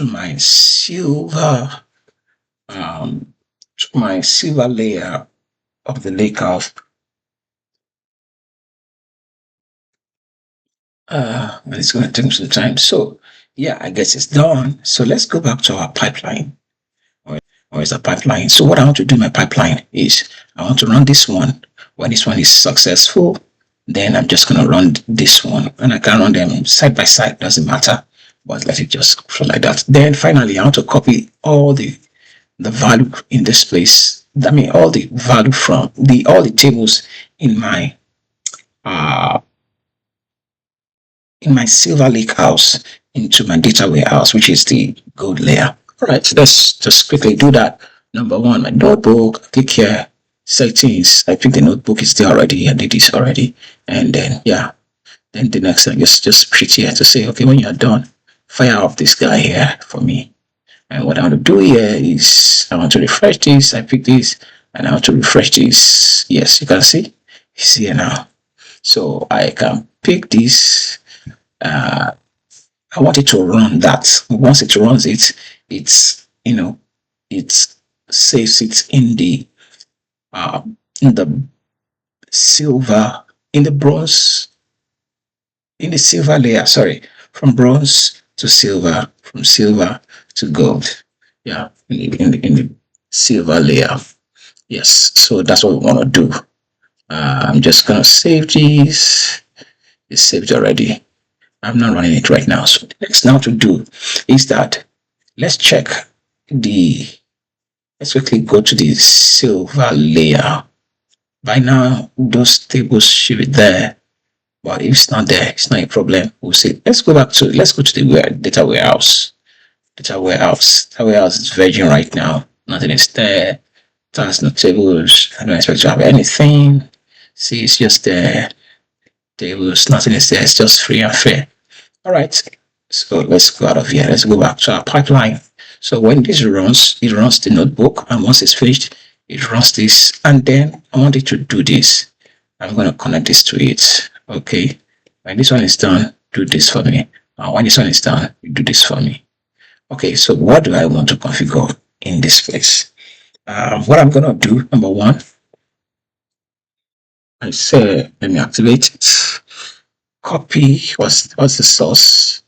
my silver my silver layer of the lakehouse. And it's going to take some time. So yeah, I guess it's done. So let's go back to our pipeline. Or is a pipeline? So what I want to do in my pipeline is I want to run this one. When this one is successful, then I'm just going to run this one, and I can run them side by side. Doesn't matter, but let it just flow like that. Then finally, I want to copy all the value in this place. I mean, all the value from all the tables in my uh silver lake house into my data warehouse, which is the gold layer. All right, so let's just quickly do that. Number one, my notebook. Click here, settings. I think the notebook is there already. I did this already, and then yeah, then the next thing just push it here to say, okay, when you're done, fire off this guy here for me. And what I want to do here is I want to refresh this. I pick this, and I want to refresh this. Yes, you can see it's here now. So I can pick this. I want it to run that. Once it runs it, it's it saves it in the silver, in the bronze, in the silver layer. Sorry, from bronze to silver, from silver to gold. Yeah, in the silver layer. Yes, so that's what we want to do. I'm just gonna save this. It's saved already. I'm not running it right now. So the next now to do is that let's check let's quickly go to the silver layer. By now, those tables should be there. But if it's not there, it's not a problem. We'll see. Let's go to the data warehouse. Data warehouse is virgin right now. Nothing is there. It has no tables. I don't expect to have anything. See, it's just there. Tables, nothing is there. It's just free and fair. All right, so let's go out of here. Let's go back to our pipeline. So when this runs, it runs the notebook, and once it's finished, it runs this, and then I want it to do this. I'm going to connect this to it. Okay, when this one is done, do this for me. When this one is done, you do this for me. Okay, so what do I want to configure in this place? What I'm going to do, number one, I say, let me activate it. Copy, what's the source?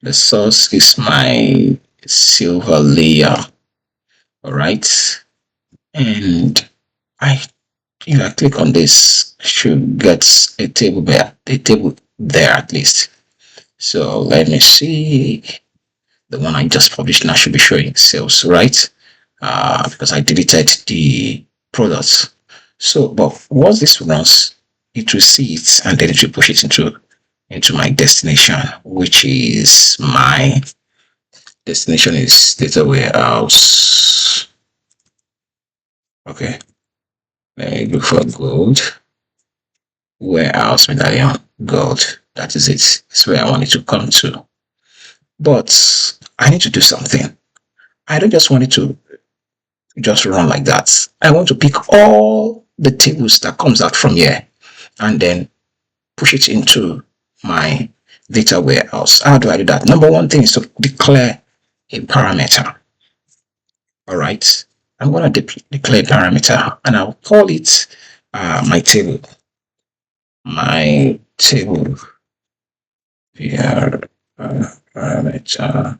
The source is my silver layer. All right, and I click on this, should get a table there at least. So let me see. The one I just published now should be showing sales, right? Because I deleted the products. So, but once this runs, it will see it, and then it will push it into my destination, which is my destination is data warehouse. Okay, let me look for gold warehouse medallion gold. That is it. It's where I want it to come to. But I need to do something. I don't just want it to just run like that. I want to pick all the tables that comes out from here and then push it into my data warehouse. How do I do that? Number one thing is to declare a parameter. All right, I'm going to declare a parameter, and I'll call it my table. My table here, parameter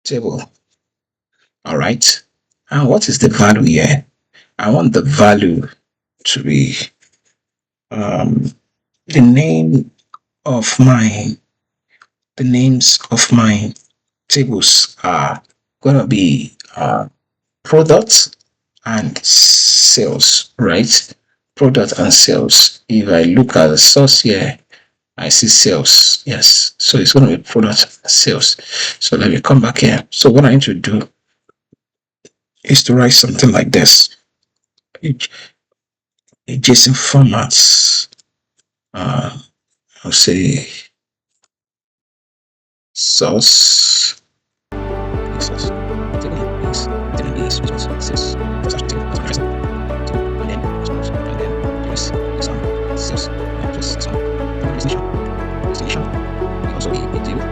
table. All right, and what is the value here? I want the value to be the names of my tables are gonna be products and sales, right? Product and sales. If I look at the source here, I see sales. Yes, so it's going to be product and sales. So let me come back here. So what I need to do is to write something like this. JSON formats. I'll say source. Also be a table.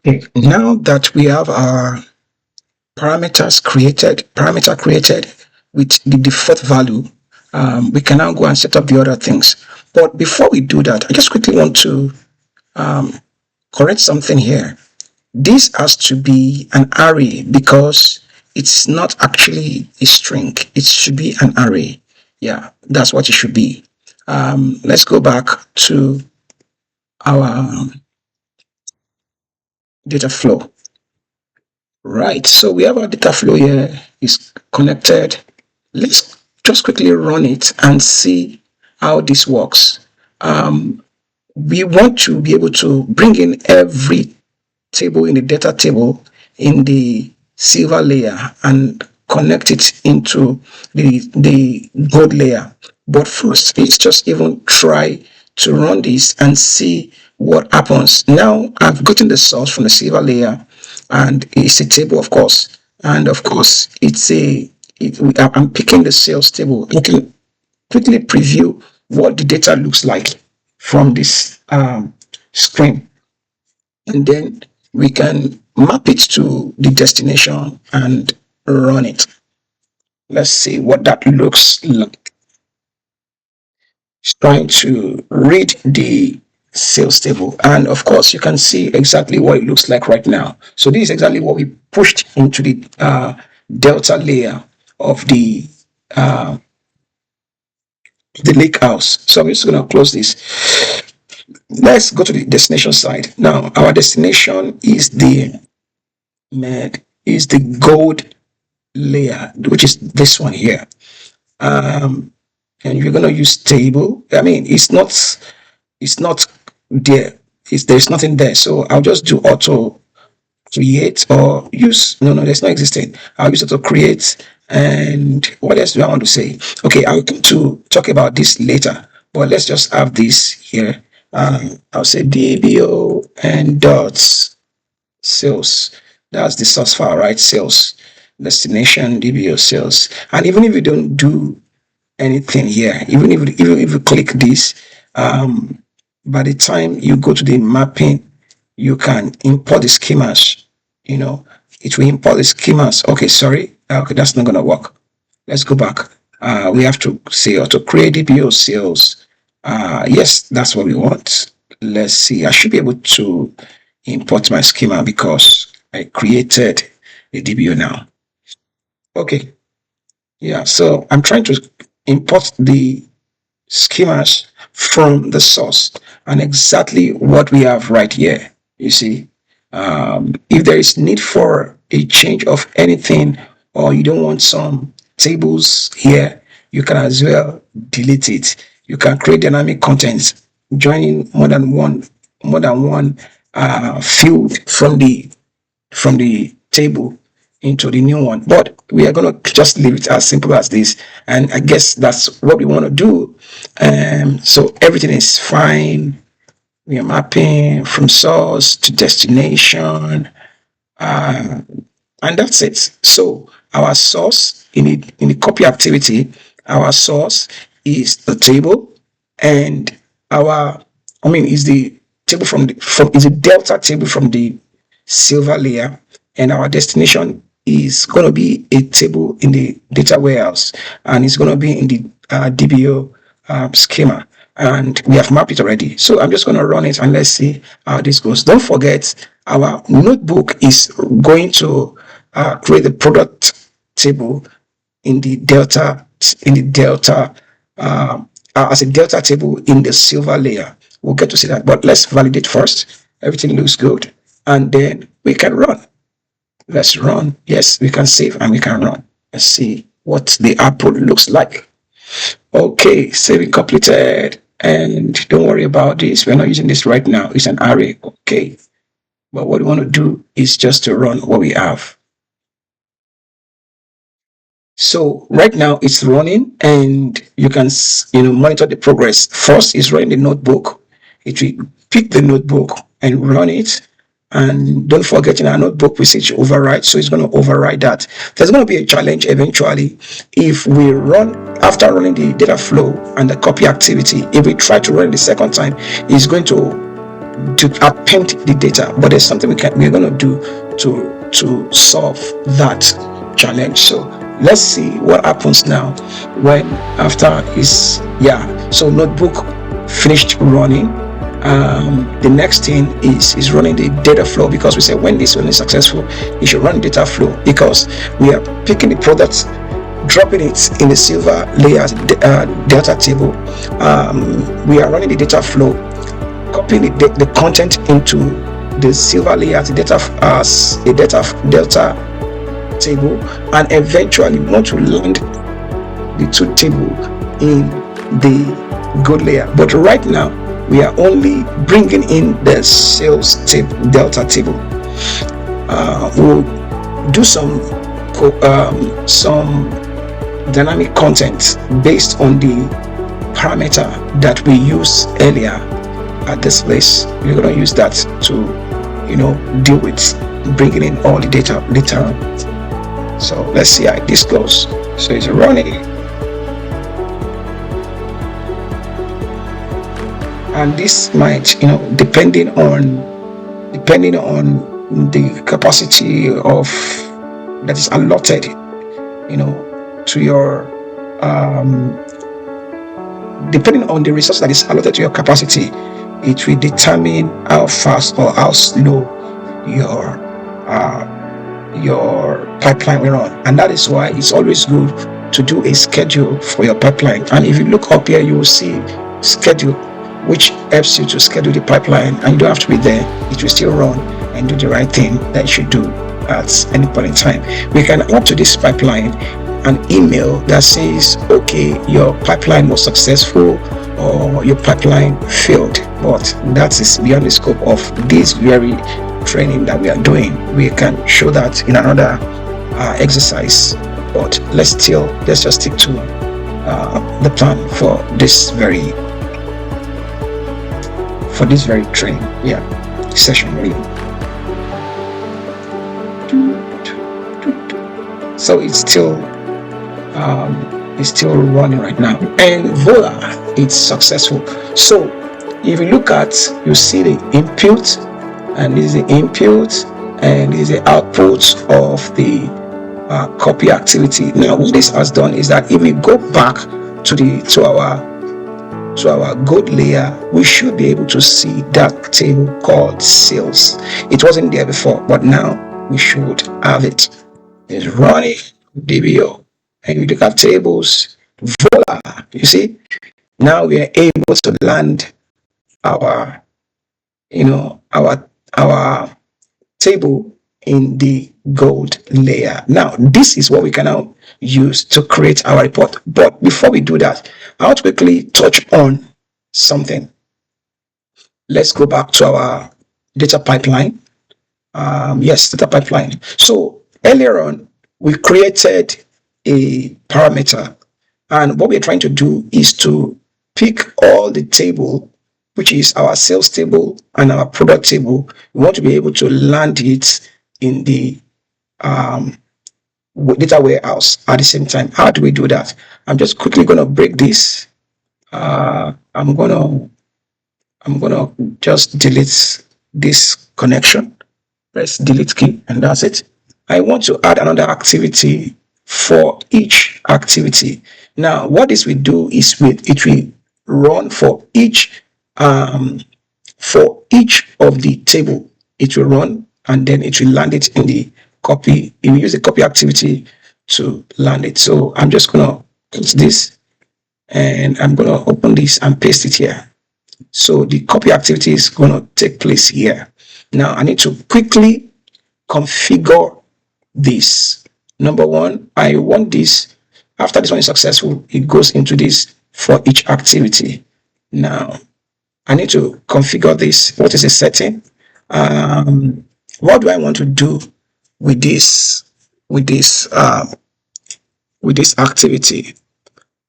Okay, now that we have our parameter created with the default value, we can now go and set up the other things. But before we do that, I just quickly want to correct something here. This has to be an array because it's not actually a string. It should be an array. Yeah, that's what it should be. Let's go back to our data flow. Right, so we have our data flow here. It's connected. Let's just quickly run it and see how this works. We want to be able to bring in every table in the data table in the silver layer and connect it into the gold layer. But first, let's just even try to run this and see what happens. Now I've gotten the source from the silver layer, and it's a table, of course. And of course, I'm picking the sales table. You can quickly preview what the data looks like from this screen, and then we can map it to the destination and run it. Let's see what that looks like. It's trying to read the sales table, and of course you can see exactly what it looks like right now. So this is exactly what we pushed into the delta layer of the lake house. So I'm just going to close this. Let's go to the destination side. Now our destination is the gold layer, which is this one here. And you're going to use table. I mean, it's not there. There's nothing there. So I'll just do auto create or use. No, there's no existing. I'll use auto create. And what else do I want to say? Okay, I'll come to talk about this later, but let's just have this here. I'll say DBO and dots sales. That's the source file, right? Sales destination DBO sales. And even if you don't do anything here, even if you click this, by the time you go to the mapping, you can import the schemas. It will import the schemas. Okay, sorry. Okay, that's not gonna work. Let's go back. We have to say auto create DBO sales. Yes, that's what we want. Let's see. I should be able to import my schema because I created the DBO now. Okay. Yeah, so I'm trying to import the schemas from the source, and exactly what we have right here. You see, if there is need for a change of anything, or you don't want some tables here, you can as well delete it. You can create dynamic content, joining more than one field from the table into the new one. But we are going to just leave it as simple as this, and I guess that's what we want to do. So everything is fine. We are mapping from source to destination, and that's it. So our source in the copy activity, our source is the table, and is the table is a delta table from the silver layer, and our destination is going to be a table in the data warehouse, and it's going to be in the DBO schema, and we have mapped it already. So I'm just going to run it and let's see how this goes. Don't forget, our notebook is going to create the product table in the delta as a delta table in the silver layer. We'll get to see that, but let's validate first. Everything looks good, and then we can run. Let's run. Yes, we can save and we can run. Let's see what the output looks like. Okay, saving completed. And don't worry about this. We're not using this right now. It's an array. Okay. But what we want to do is just to run what we have. So right now it's running, and you can monitor the progress. First is running the notebook. It will pick the notebook and run it. And don't forget, in our notebook we see to override, so it's going to override that. There's going to be a challenge eventually if we run after running the data flow and the copy activity. If we try to run it the second time, it's going to to append the data, but there's something we're going to do to solve that challenge. So let's see what happens now when after is so notebook finished running. The next thing is running the data flow, because we said when this one is successful, you should run data flow, because we are picking the products, dropping it in the silver layers data table. We are running the data flow, copying the content into the silver layers data as a delta table, and eventually we want to land the two table in the gold layer. But right now we are only bringing in the sales table, delta table. We'll do some dynamic content based on the parameter that we used earlier at this place. We're going to use that to deal with bringing in all the data later on. So let's see how this goes. So it's running, and this might depending on the capacity of that is allotted to your depending on the resource that is allotted to your capacity, it will determine how fast or how slow your pipeline will run. And that is why it's always good to do a schedule for your pipeline. And if you look up here, you will see schedule, which helps you to schedule the pipeline, and you don't have to be there. It will still run and do the right thing that you should do at any point in time. We can add to this pipeline an email that says, okay, your pipeline was successful or your pipeline failed. But that is beyond the scope of this very training that we are doing. We can show that in another exercise, but let's just stick to the plan for this very training session really. So it's still running right now, and voila, it's successful. So if you look at, you see the input, and this is the input, and this is the output of the copy activity. Now what this has done is that if we go back to our gold layer, we should be able to see that table called sales. It wasn't there before, but now we should have it. It's running DBO, and we look at tables, voila, you see, now we are able to land our table in the gold layer. Now this is what we can now use to create our report. But before we do that, I want to quickly touch on something. Let's go back to our data pipeline. Data pipeline. So earlier on, we created a parameter, and what we're trying to do is to pick all the table, which is our sales table and our product table. We want to be able to land it in the data warehouse at the same time. How do we do that? I'm just quickly going to break this. I'm gonna just delete this connection. Press delete key, and that's it. I want to add another activity for each activity. Now what this will do is it will run for each of the table. It will run, and then it will land it in the copy. It will use the copy activity to land it. So I'm just gonna put this, and I'm gonna open this and paste it here. So the copy activity is gonna take place here. Now I need to quickly configure this. Number one, I want this. After this one is successful, it goes into this for each activity. Now I need to configure this. What is the setting? What do I want to do with this activity?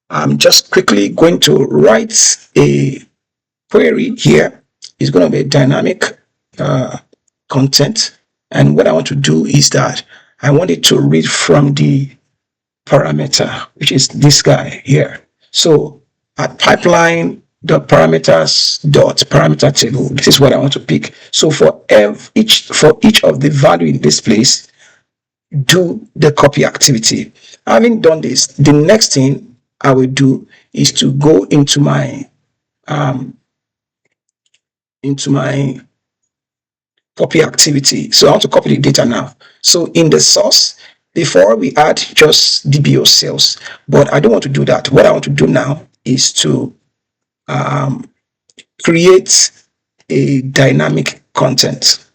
I'm just quickly going to write a query here. It's going to be a dynamic content, and what I want to do is that I want it to read from the parameter, which is this guy here. So at pipeline the parameters dot parameter table. This is what I want to pick. So for each of the value in this place, do the copy activity. Having done this, the next thing I will do is to go into my um, copy activity. So I want to copy the data now. So in the source, before we add just DBO sales, but I don't want to do that. What I want to do now is to create a dynamic content.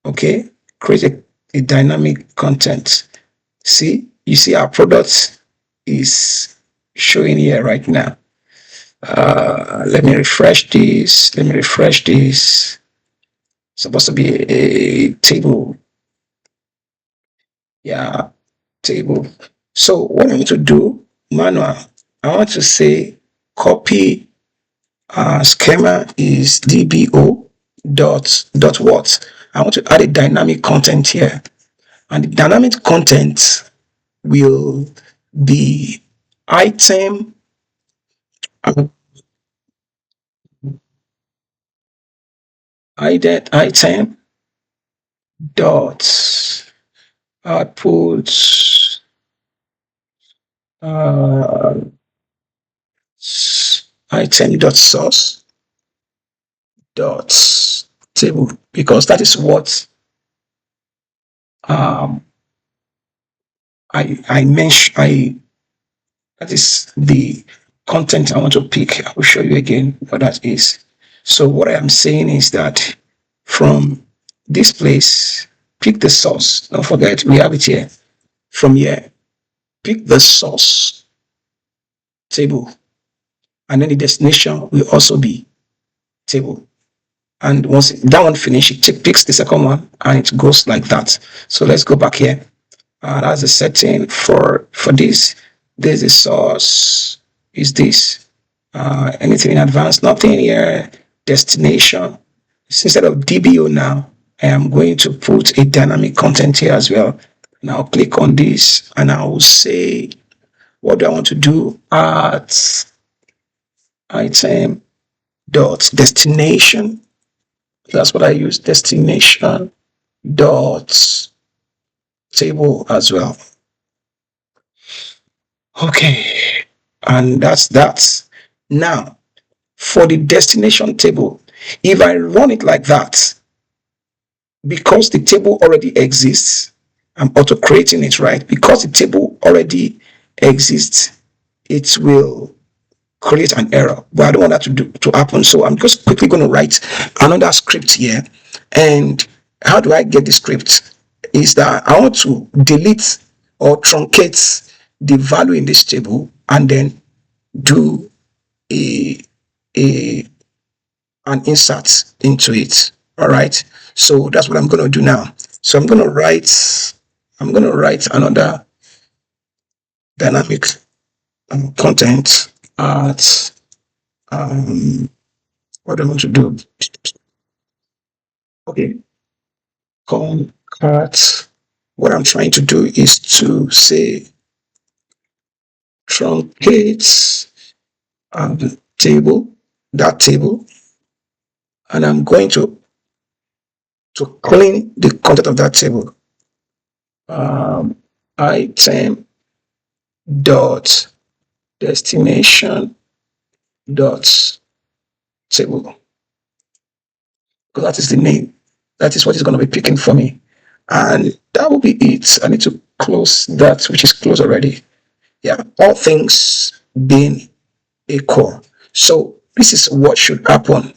Okay, create a dynamic content. See, you see our product is showing here right now. Let me refresh this. Let me refresh this. It's supposed to be a table. Yeah, table. So what I want to do, manual, I want to say copy schema is dbo dot what? I want to add a dynamic content here. And the dynamic content will be item uh, item dot output uh, item dot source dot table, because that is what um, I mentioned. That is the content I want to pick. I will show you again what that is. So what I am saying is that from this place, pick the source. Don't forget, we have it here. From here, pick the source table, and then the destination will also be table. And once that one finishes, it picks the second one, and it goes like that. So let's go back here. That's the setting for this. This is source. Is this anything in advance? Nothing here. Destination. Instead of DBO now, I am going to put a dynamic content here as well. Now click on this, and I will say, what do I want to do? At item dot destination. That's what I use. Destination dot table as well. Okay, and that's that. Now, for the destination table, if I run it like that, because the table already exists, I'm auto creating it, right? Because the table already exists, it will create an error, but I don't want that to happen. So I'm just quickly going to write another script here. And how do I get the script? Is that I want to delete or truncate the value in this table and then do a an insert into it. All right. So that's what I'm going to do now. So I'm going to write another dynamic content at what do I want to do? Okay, concat. What I'm trying to do is to say truncate table, that table, and I'm going to clean the content of that table. Item dot destination dot table, because that is the name. That is what is going to be picking for me. And that will be it. I need to close that, which is closed already. Yeah, all things being equal. So this is what should happen.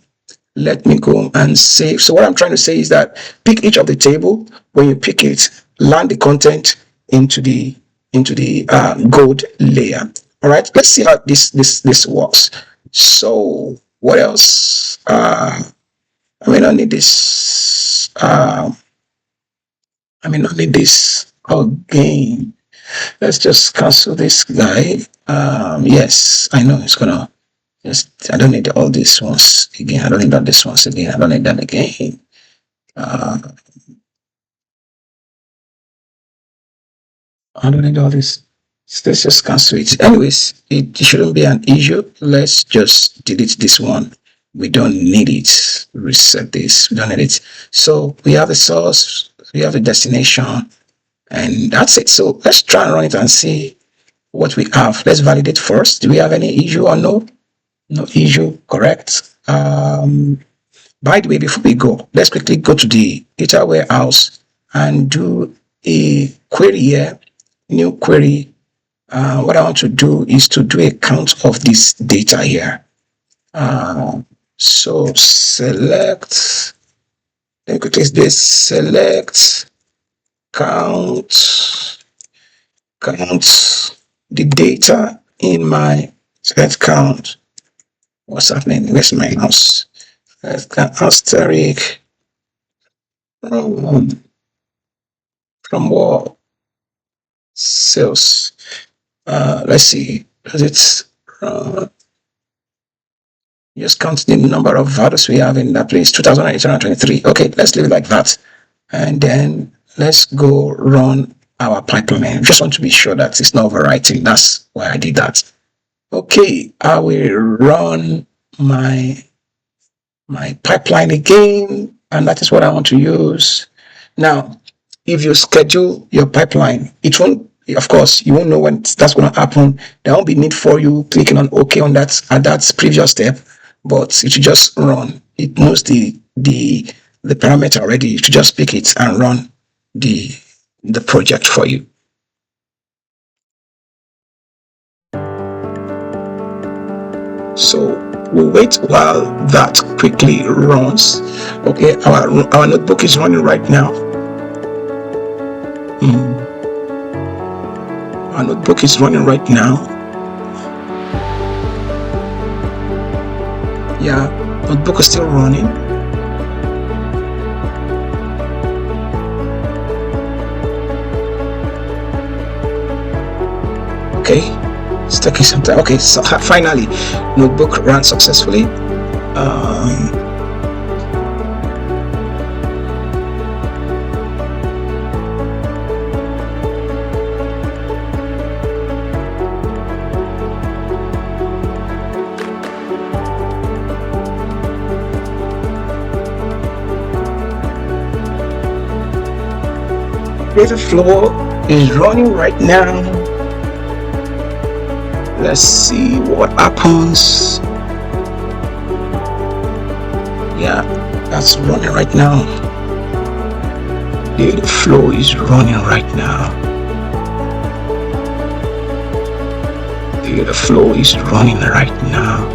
Let me go and save. So what I'm trying to say is that pick each of the table. When you pick it, land the content into the gold layer. All right, let's see how this works. So what else? I may not need this. I may not need this again. Let's just cancel this guy. Yes, I know it's gonna. Just, I don't need all these ones again. I don't need all these ones again. I don't need that again. I don't need all this. So let's just cancel it. Anyways, it shouldn't be an issue. Let's just delete this one. We don't need it. Reset this. We don't need it. So we have the source, we have the destination, and that's it. So let's try and run it and see what we have. Let's validate first. Do we have any issue or no? No issue. Correct. By the way, before we go, let's quickly go to the data warehouse and do a query here. New query. What I want to do is to do a count of this data here. So select, let me quickly do this, select, count the data in my select count. What's happening? Where's my mouse? Let's count asterisk from what? Sales. Let's see. Does it just count the number of values we have in that place? 2,823. Okay, let's leave it like that. And then let's go run our pipeline. Just want to be sure that it's not overwriting. That's why I did that. Okay, I will run my pipeline again, and that is what I want to use. Now, if you schedule your pipeline, it won't, of course, you won't know when that's going to happen. There won't be need for you clicking on OK on that at that previous step, but it should just run. It knows the parameter already. You should just pick it and run the project for you. So we'll wait while that quickly runs. Okay, our notebook is running right now. Our notebook is running right now. Yeah, notebook is still running. Okay, it's taking some time. Okay, so finally, notebook ran successfully. Data flow is running right now. Let's see what happens. Yeah, that's running right now. Data flow is running right now. Data flow is running right now.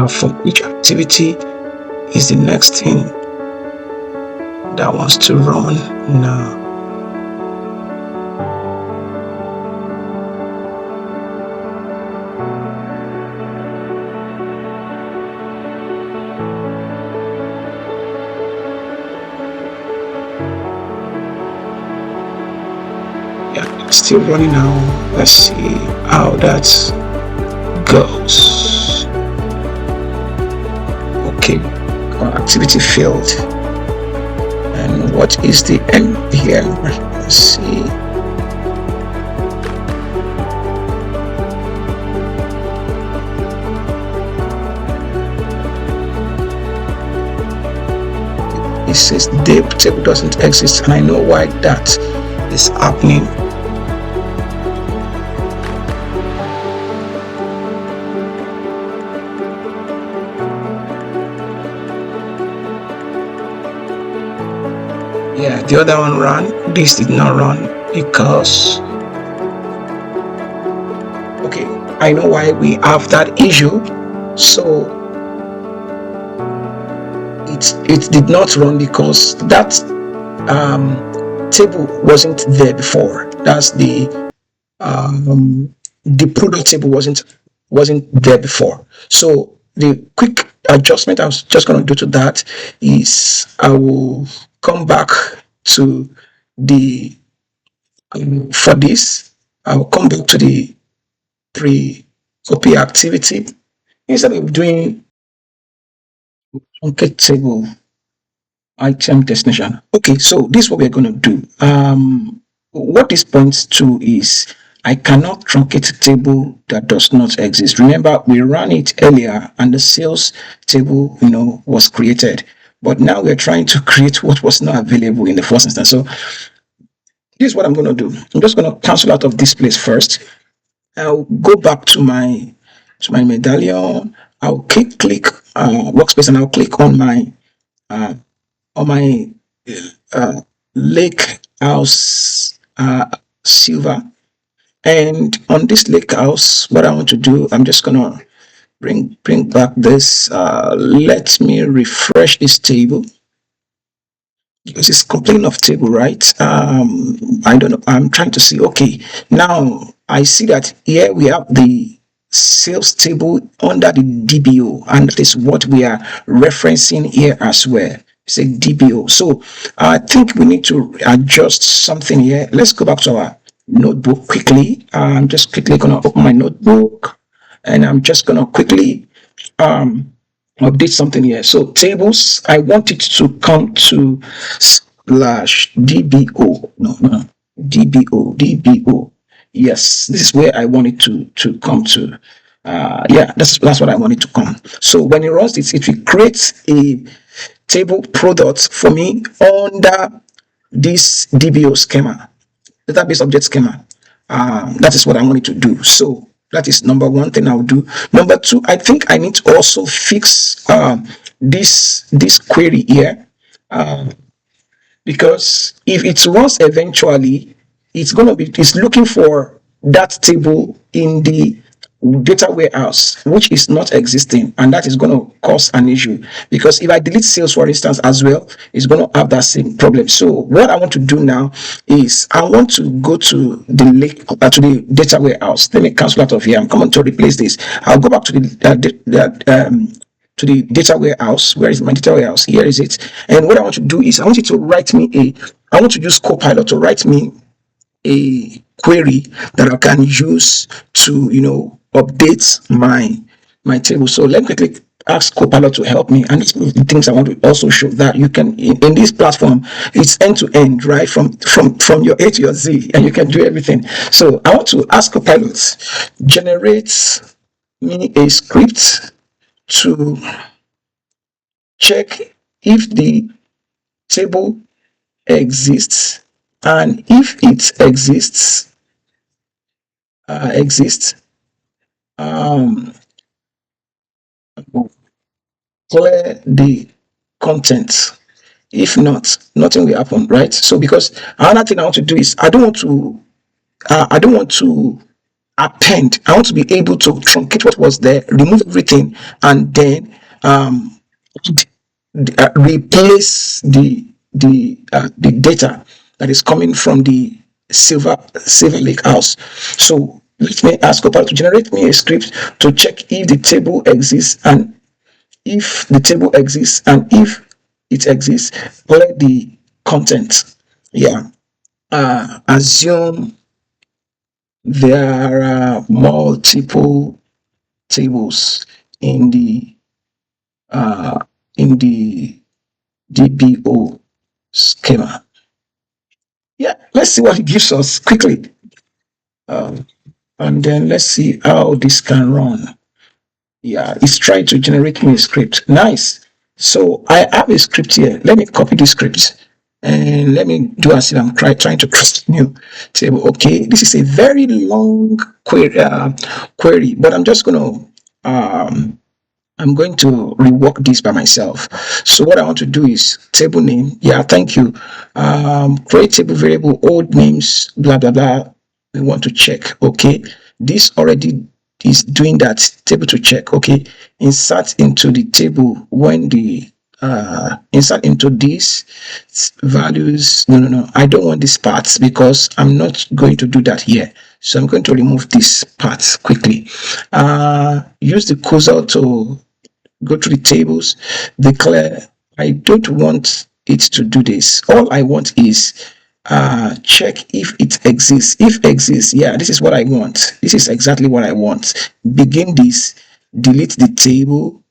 For each activity is the next thing that wants to run now. Yeah, it's still running now. Let's see how that goes. Okay, our activity failed. And what is the end here? Let's see. It says the table doesn't exist, and I know why that is happening. Yeah, the other one ran. This did not run because, okay, I know why we have that issue. So it did not run because that table wasn't there before. That's the product table wasn't there before. So the quick adjustment I was just going to do to that is I will come back to the for this. I will come back to the pre-copy activity instead of doing truncate table item destination. Okay, so this is what we're going to do. What this points to is I cannot truncate a table that does not exist. Remember, we ran it earlier and the sales table, was created. But now we're trying to create what was not available in the first instance. So this is what I'm going to do. I'm just going to cancel out of this place first. I'll go back to my medallion. I'll click workspace, and I'll click uh, on my uh, lake house silver. And on this lake house, what I want to do, I'm just gonna bring back this. Let me refresh this table because it's complaining of table, right? I don't know. I'm trying to see. Okay, now I see that here we have the sales table under the DBO, and that is what we are referencing here as well. Say DBO. So I think we need to adjust something here. Let's go back to our notebook quickly. I'm just quickly gonna open my notebook, and I'm just gonna quickly um update something here. So tables, I want it to come to slash DBO. No, DBO. Yes, this is where I want it to come to. Yeah, that's what I want it to come. So when it runs this, it will create a table product for me under this DBO schema, database object schema. That is what I wanted to do. So that is number one thing I'll do. Number two, I think I need to also fix this query here, because if it runs eventually, it's looking for that table in the data warehouse, which is not existing, and that is going to cause an issue. Because if I delete sales, for instance, as well, it's going to have that same problem. So what I want to do now is I want to go to the lake to the data warehouse. Let me cancel out of here. I'm coming to replace this. I'll go back to the data warehouse. Where is my data warehouse? Here is it. And what I want to do is I want you to write me I want to use Copilot to write me a query that I can use to update my table. So let me quickly ask Copilot to help me. And the things I want to also show that you can in this platform, it's end to end, right? From your A to your Z, and you can do everything. So I want to ask Copilot, generate me a script to check if the table exists, and if it exists, um, clear the content. If not, nothing will happen, right? So because another thing I want to do is I don't want to append. I want to be able to truncate what was there, remove everything, and then replace the data that is coming from the silver lake house. So let me ask Copilot to generate me a script to check if the table exists, and if it exists, clear the content. Yeah. Assume there are multiple tables in the uh, in the DBO schema. Yeah, let's see what it gives us quickly. And then let's see how this can run. Yeah, it's trying to generate me a script. Nice. So I have a script here. Let me copy this script and let me do as if I'm trying to create a new table. Okay, this is a very long query, but I'm going to rework this by myself. So what I want to do is table name. Yeah, thank you. Create table variable, old names, blah, blah, blah. We want to check. Okay. This already is doing that table to check. Okay. Insert into the table when the insert into these values. No. I don't want this part because I'm not going to do that here. So I'm going to remove this part quickly. Use the cursor to go to the tables, declare. I don't want it to do this. All I want is check if it exists. If exists, yeah, this is what I want. This is exactly what I want. Begin this, delete the table,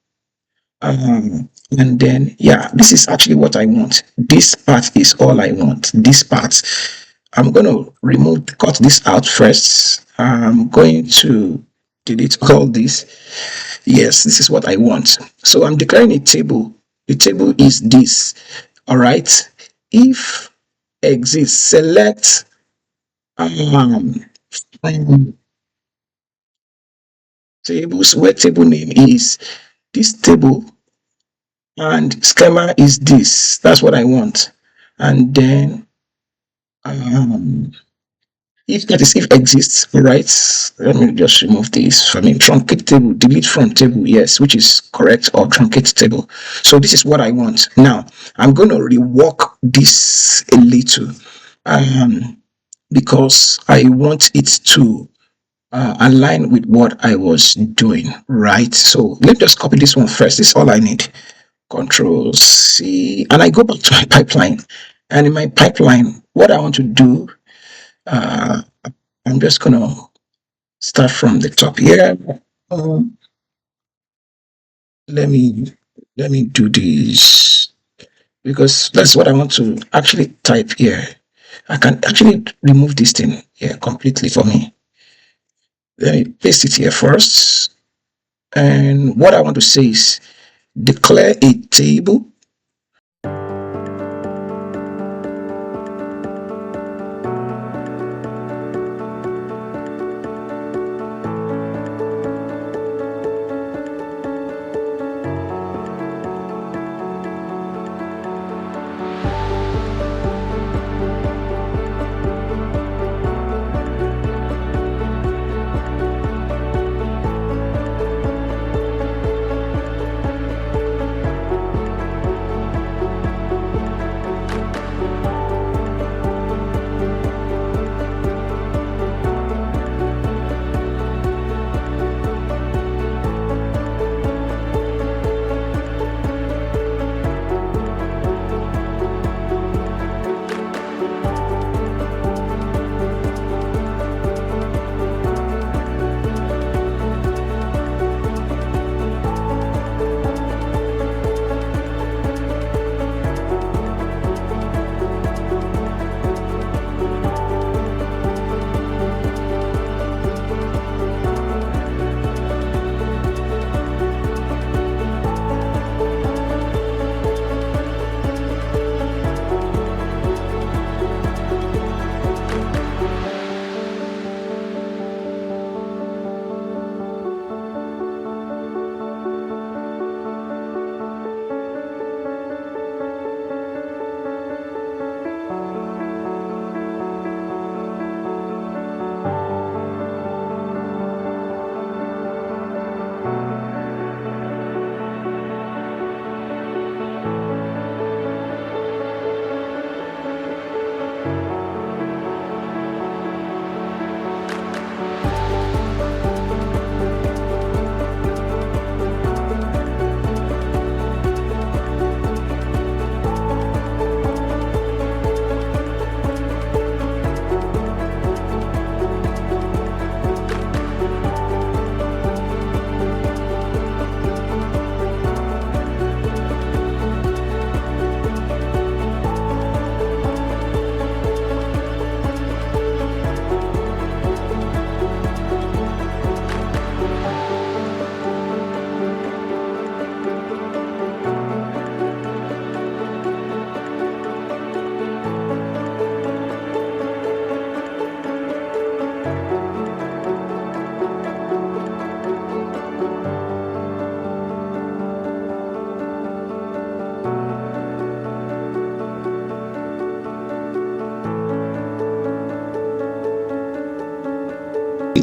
And then, yeah, this is actually what I want. This part is all I want. This part. I'm going to cut this out first. I'm going to delete all this. Yes, this is what I want. So I'm declaring a table. The table is this. All right. If exists, select um tables where table name is this table and schema is this. That's what I want. And then if that is if exists, right? Let me just remove this from a truncate table, delete from table, yes, which is correct, or truncate table. So this is what I want. Now I'm going to rework this a little because I want it to align with what I was doing, right? So let me just copy this one first. This is all I need. Control C, and I go back to my pipeline. And in my pipeline, what I want to do, uh, I'm just gonna start from the top here. Um, let me do this because that's what I want to actually type here. I can actually remove this thing here completely for me. Let me paste it here first. And what I want to say is declare a table.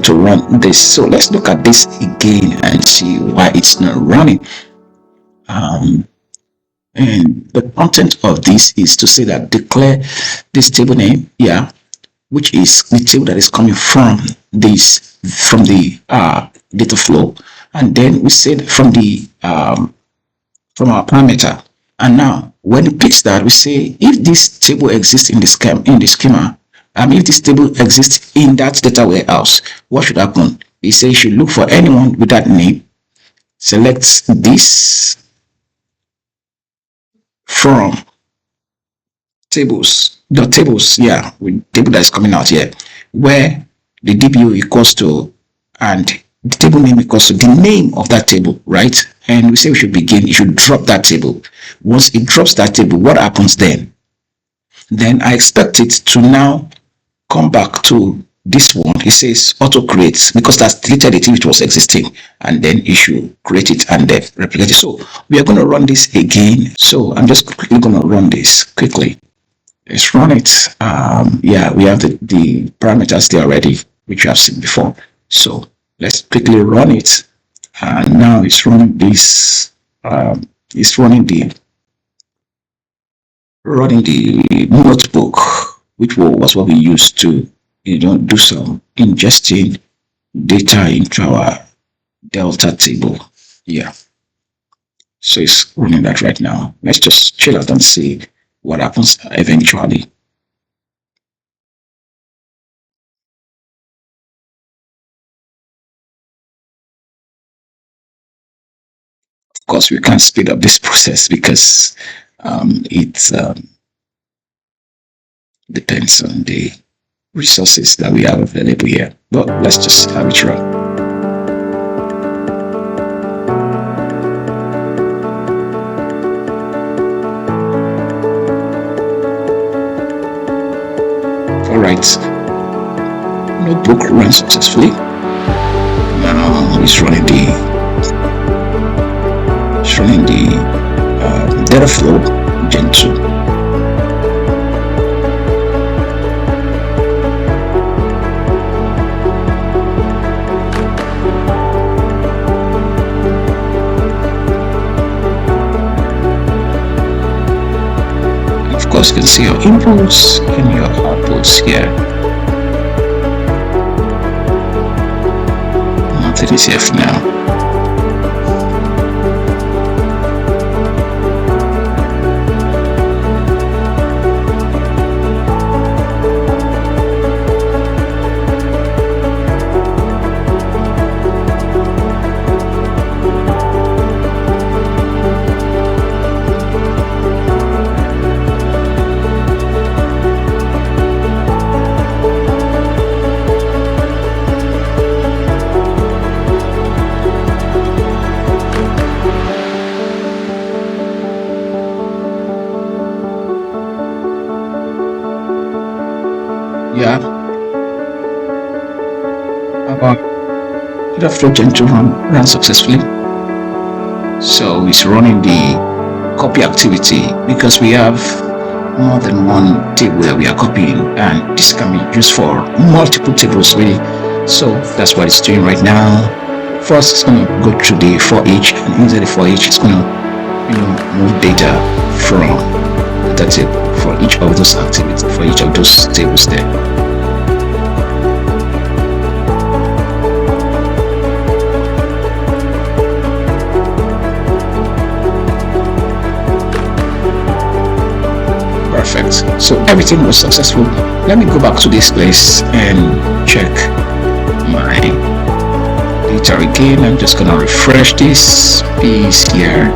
To run this. So let's look at this again and see why it's not running. And the content of this is to say that declare this table name, yeah, which is the table that is coming from this from the data flow, and then we said from the from our parameter. And now when it picks that, we say if this table exists in the schema, if this table exists in that data warehouse, what should happen? We say you should look for anyone with that name, select this, from tables, the tables, yeah, with table that is coming out here, where the DBO equals to, and the table name equals to the name of that table, right? And we say we should begin, it should drop that table. Once it drops that table, what happens then? Then I expect it to now come back to this one. It says auto create, because that's deleted it if it was existing, and then it should create it and then replicate it. So we are going to run this again. So I'm just quickly going to run this quickly. Let's run it. Yeah, we have the parameters there already, which you have seen before. So let's quickly run it. And now it's running this. It's running the notebook, which was what we used to, do some ingesting data into our Delta table. Yeah. So it's running that right now. Let's just chill out and see what happens eventually. Of course, we can't speed up this process because it depends on the resources that we have available here. But let's just have it run. All right, notebook ran successfully. Now it's running the data flow gen 2. Of course, you can see your inputs and your outputs here. Nothing is here for now. Yeah, about data flow gen 2 ran successfully. So it's running the copy activity because we have more than one table that we are copying, and this can be used for multiple tables really. So that's what it's doing right now. First, it's going to go through the for each, and inside the for each, it's going to move data from that table for each of those activities, for each of those tables there. Perfect. So everything was successful. Let me go back to this place and check my data again. I'm just gonna refresh this piece here.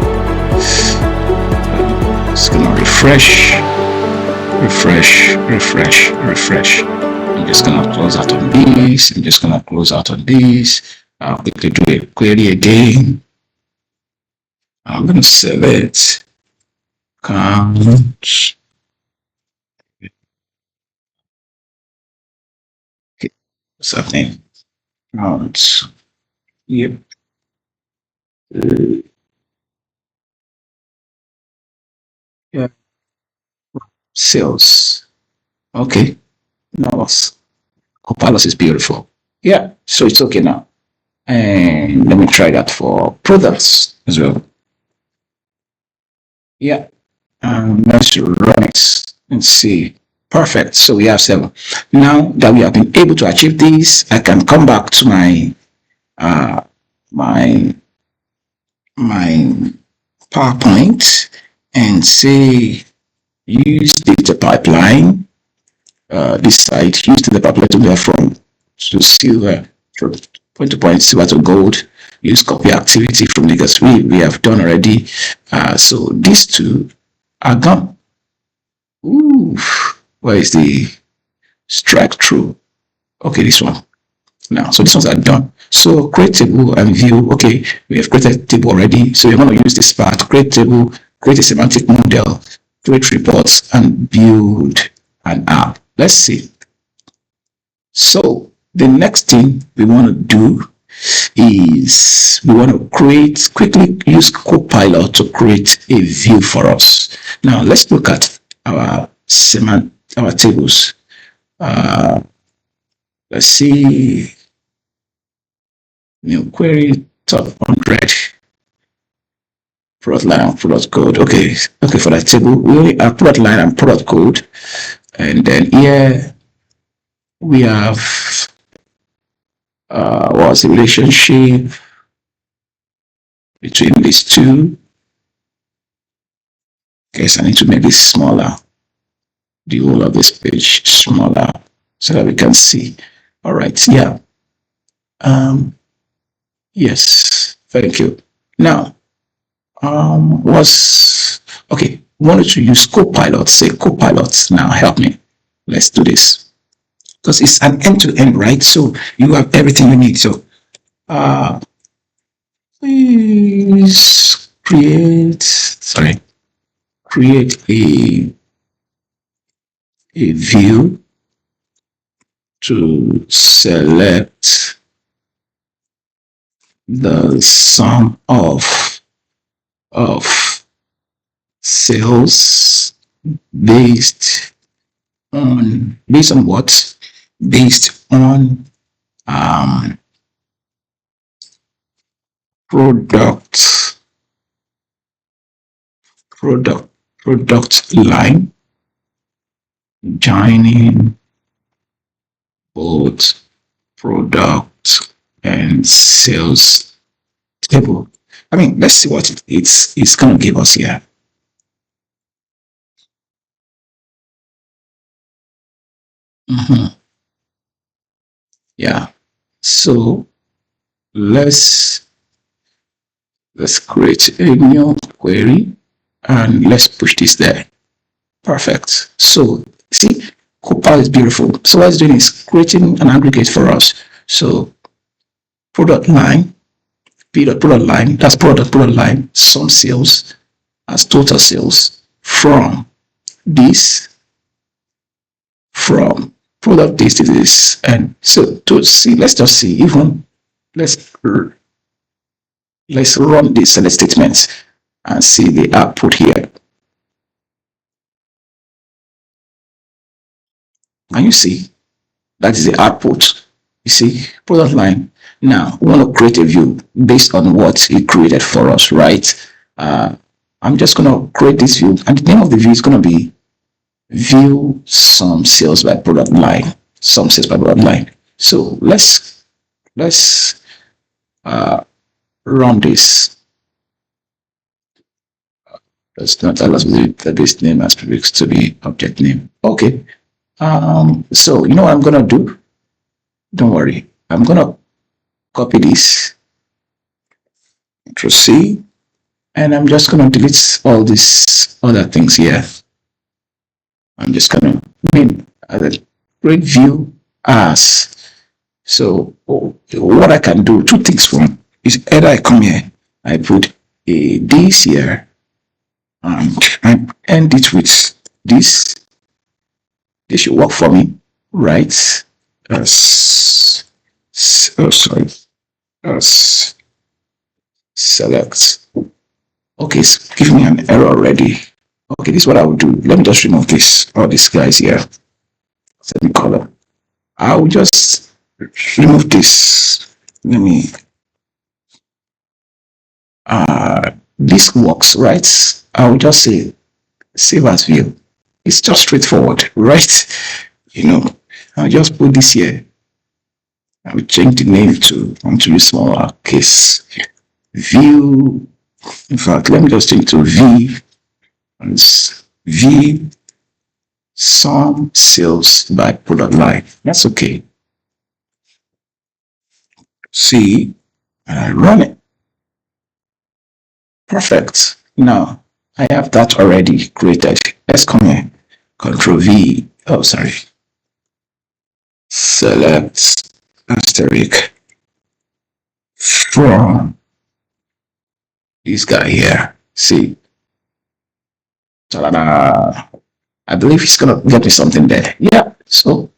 It's gonna refresh. I'm just gonna close out on this. I'm just gonna close out on this. I'll quickly do a query again. I'm gonna select count. Okay, what's happening? Count. Yep. Yeah. Sales. Okay. Now Copilot is beautiful. Yeah. So it's okay now. And let me try that for products as well. Yeah. Let's run it and see. Perfect. So we have 7. Now that we have been able to achieve this, I can come back to my my PowerPoint and say use data pipeline. This site use data pipeline to go from to silver, from point to point, silver to gold. Use copy activity from because we have done already. So these two are gone. Ooh, where is the strike through? Okay, this one. Now, so these ones are done. So create table and view. Okay, we have created table already. So we're going to use this part, create table, create a semantic model, create reports, and build an app. Let's see. So the next thing we want to do is we want to quickly use Copilot to create a view for us. Now let's look at our tables. Let's see. New query top 100 product line, product code. Okay, for that table we only have product line and product code, and then here we have what's the relationship between these two. Guess I need to make this smaller, the whole of this page smaller, so that we can see. All right, yeah. Yes, thank you. Now, okay, wanted to use Copilot. Say Copilot. Now help me. Let's do this, because it's an end-to-end, right? So you have everything you need. So please create a view to select the sum of sales based on what? Based on product line, joining both product and sales table. I mean, let's see what it's going to give us here. Yeah. So let's create a new query and let's push this there. Perfect. So see, Copilot is beautiful. So what it's doing is creating an aggregate for us. So product line, product line, that's product line, some sales as total sales from this, from product this to this. And so to see, let's just see, even let's run this select statement and see the output here. Can you see? That is the output. You see, product line. Now we want to create a view based on what it created for us, right? I'm just going to create this view, and the name of the view is going to be view some sales by product line. Some sales by product line. So let's run this. Let's not tell us that this name has prefix to be object name. Okay. So you know what I'm gonna do? Don't worry. I'm gonna copy this, Control C, and I'm just gonna delete all these other things here. I'm just gonna create view as. So what I can do, two things from is either I come here, I put a this here, and I end it with this. This should work for me, right? Select. Okay, it's giving me an error already. Okay, this is what I will do. Let me just remove all these guys here. Semicolon. I will just remove this. Let me. This works, right? I will just say save as view. It's just straightforward, right? You know, I'll just put this here. I will change the name to, I want to use smaller case. View. In fact, let me just change to V. V some sales by product line. That's okay. See, and I run it. Perfect. Now, I have that already created. Let's come here. Control V. Oh, sorry. Select asterisk from this guy here. See. Ta-da-da. I believe he's gonna get me something there. Yeah. So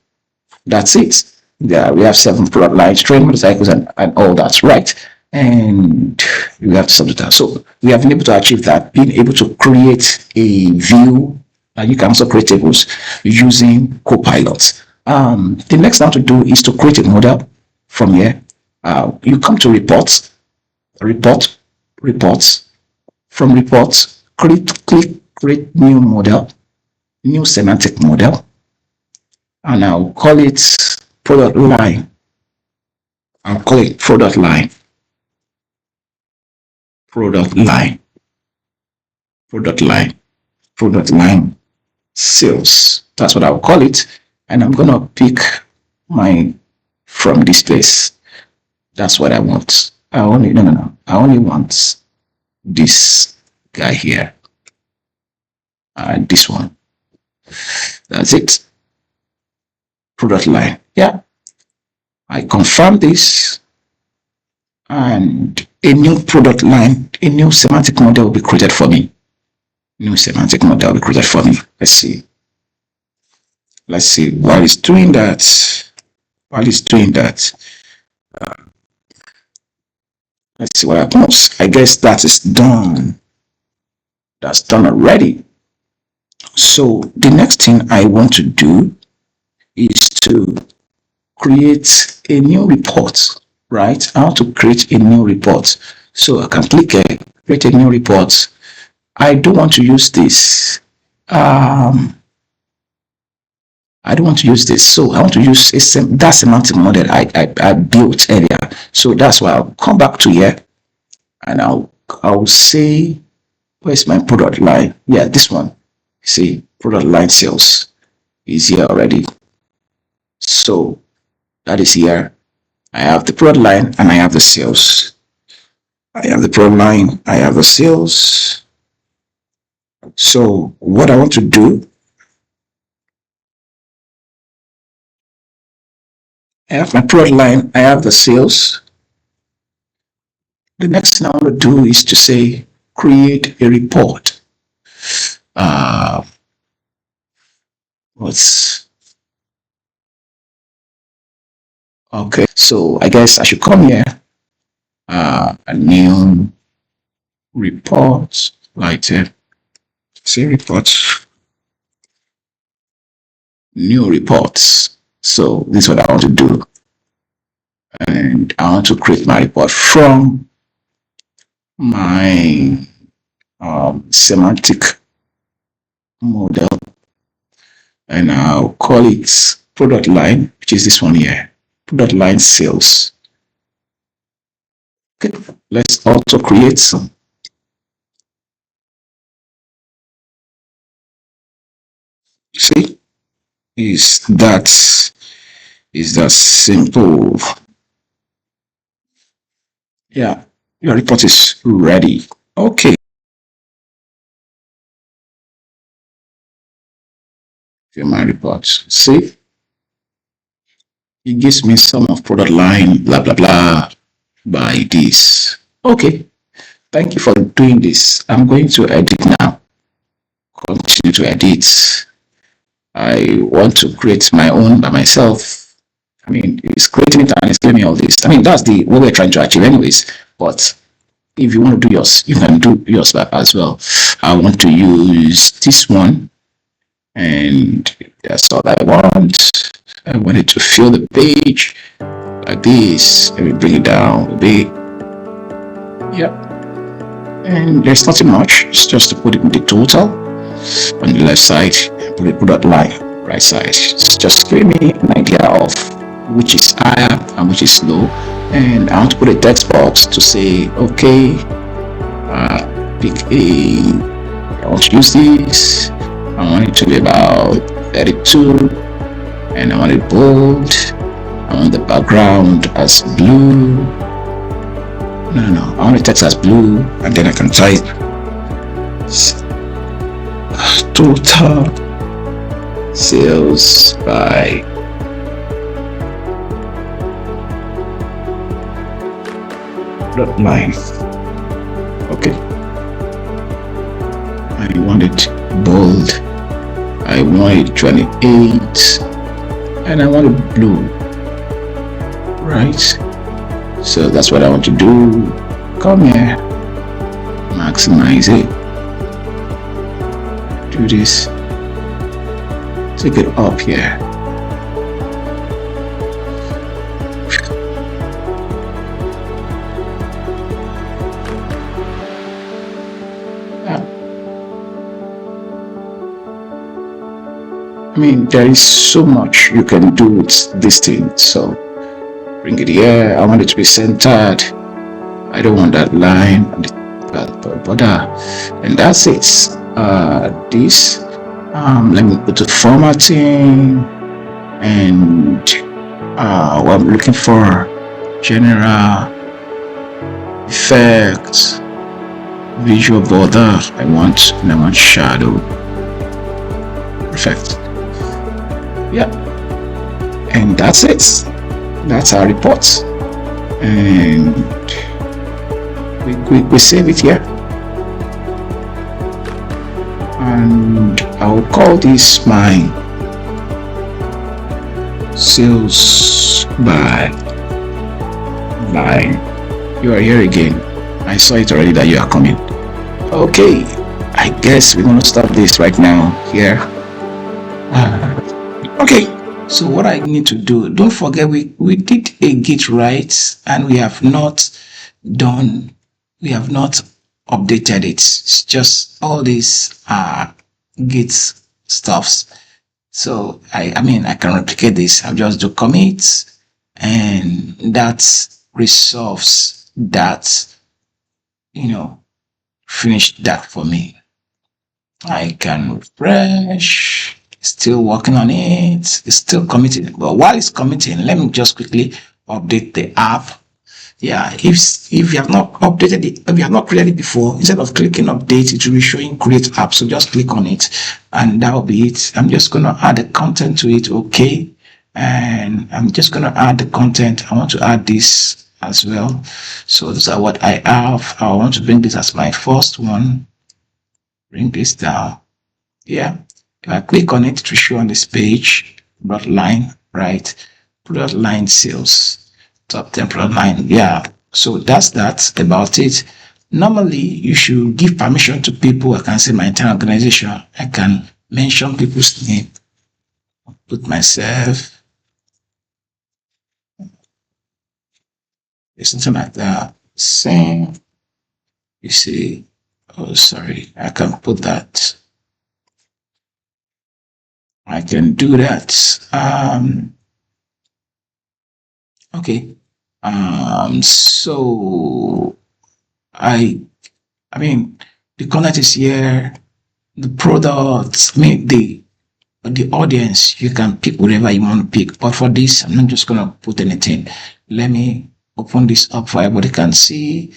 that's it. Yeah, we have 7 product lines, train motorcycles, and all that's right. And we have to submit that. So we have been able to achieve that, being able to create a view. You can also create tables using Copilot. The next thing to do is to create a model from here. You come to reports, reports. From reports, click create new model, new semantic model, and I'll call it product line. I'll call it product line. Product line sales. That's what I'll call it. And I'm gonna pick my from this place. That's what I want. I only want this guy here. And this one. That's it. Product line. Yeah. I confirm this. And a new product line, a new semantic model will be created for me. Let's see. While it's doing that, let's see what happens. I guess that is done. That's done already. So the next thing I want to do is to create a new report, right? I want to create a new report. So I can click here, create a new report. I don't want to use this. I don't want to use this. So I want to use that semantic model I built earlier. So that's why I'll come back to here and I'll say, where's my product line? Yeah, this one. See, product line sales is here already. So that is here. I have the product line and I have the sales. I have the product line, I have the sales. So what I want to do, I have my product line, I have the sales. The next thing I want to do is to say, create a report. Okay, so I guess I should come here, a new report, like say reports, new reports. So this is what I want to do. And I want to create my report from my semantic model, and I'll call it product line, which is this one here, product line sales. Okay, let's also create some. See, is that simple? Yeah, your report is ready. Okay. My report. See, it gives me some of product line, blah blah blah, by this. Okay, thank you for doing this. I'm going to edit now. Continue to edit. I want to create my own by myself. I mean, it's creating it and it's claiming all this. I mean, that's what we're trying to achieve anyways. But if you want to do yours, you can do yours as well. I want to use this one, and that's all I want. I want it to fill the page like this. Let me bring it down a bit. Yep. And there's nothing much. It's just to put it in the total on the left side, put the product line right side. It's just giving me an idea of which is higher and which is low. And I want to put a text box to say, okay, pick I want to use this. I want it to be about 32, and I want it bold. I want the background as blue. No, I want the text as blue, and then I can type total sales by dot line. Okay, I want it bold, I want it 28, and I want it blue, right? So that's what I want to do. Come here, maximize it, do this, take it up here. I mean, there is so much you can do with this thing. So bring it here. I want it to be centered. I don't want that line, and that's it. This, let me go to formatting, and what I'm looking for, general effects, visual border. I want shadow. Perfect. Yeah, and that's it. That's our report, and we save it here, and I'll call this my sales by line. You are here again. I saw it already that you are coming. Okay, I guess we're gonna stop this right now here. Okay, so what I need to do, don't forget we did a git write, and we have not updated it. It's just all these git stuffs. So I mean I can replicate this. I'll just do commit, and that resolves that, finish that for me. I can refresh. Still working on it. It's still committing. But while it's committing, let me just quickly update the app. Yeah, if you have not updated it, if you have not created it before, instead of clicking update, it will be showing create app. So just click on it, and that will be it. I'm just gonna add the content to it. Okay, and I'm just gonna add the content. I want to add this as well. So these are what I have. I want to bring this as my first one. Bring this down. Yeah. If I click on it to show on this page, product line, right? Product line sales, top 10 product line. Yeah. So that's that about it. Normally, you should give permission to people. I can say my entire organization. I can mention people's name. I'll put myself. Something like that. Same. You see. Oh, sorry. I can put that. I can do that. Okay. So I mean, the content is here. The product, I mean, the audience, you can pick whatever you want to pick. But for this, I'm not just gonna put anything. Let me open this up for everybody can see.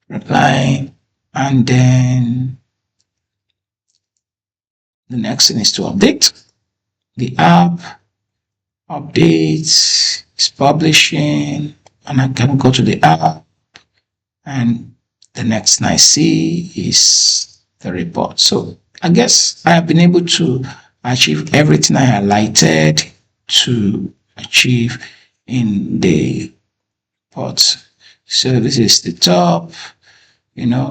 Line, and then the next thing is to update the app. Updates is publishing, and I can go to the app, and the next thing I see is the report. So I guess I have been able to achieve everything I highlighted to achieve in the report. So this is the top,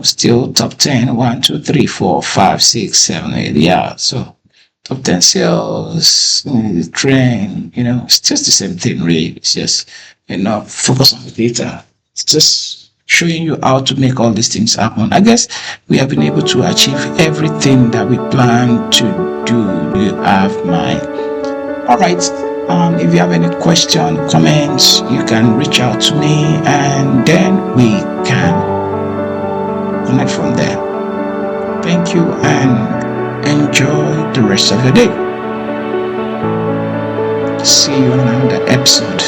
still top 10, 1, 2, 3, 4, 5, 6, 7, 8. Yeah, so top 10 sales, trend, it's just the same thing, really. It's just, focus on the data. It's just showing you how to make all these things happen. I guess we have been able to achieve everything that we plan to do. You have mine. All right. If you have any question, comments, you can reach out to me, and then we can connect from there. Thank you, and enjoy the rest of your day. See you on another episode.